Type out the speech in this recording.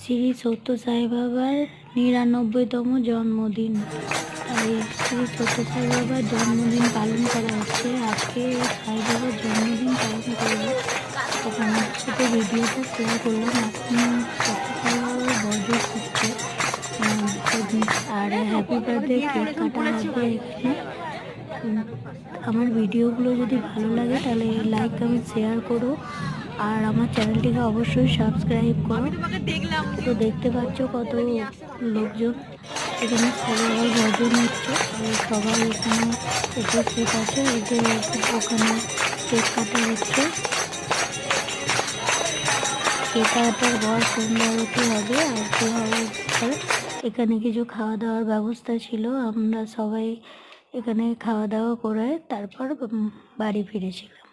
শ্রী সত্য সাই বাবার ৯৯তম জন্মদিন। তাই শ্রী সত্য সাই বাবার জন্মদিন পালন করা হচ্ছে। আজকে সাই বাবার জন্মদিন পালন করবো, তো তোমাদের সাথে ভিডিওটা শেয়ার করলাম। এখন সত্য সাই বাবার বরজস হচ্ছে আর হ্যাপি বার্থডে কেক কাটা হবে এখানে। আমার ভিডিওগুলো যদি ভালো লাগে তাহলে লাইক কমেন্ট শেয়ার করো, আর আমার চ্যানেলটিকে অবশ্যই সাবস্ক্রাইব করো। তো দেখতে পাচ্ছ কত লোকজন এখানে সবাই ভজন হচ্ছে, সবাই এখানে উপস্থিত আছে। এই যে ওখানে কেক কাটা হচ্ছে, কেক কাটার পর সন্ধ্যা আরতি হবে। আরতি হওয়ার পর এখানে কিছু খাওয়া দাওয়ার ব্যবস্থা ছিল, আমরা সবাই এখানে খাওয়া দাওয়া করে তারপর বাড়ি ফিরেছিলাম।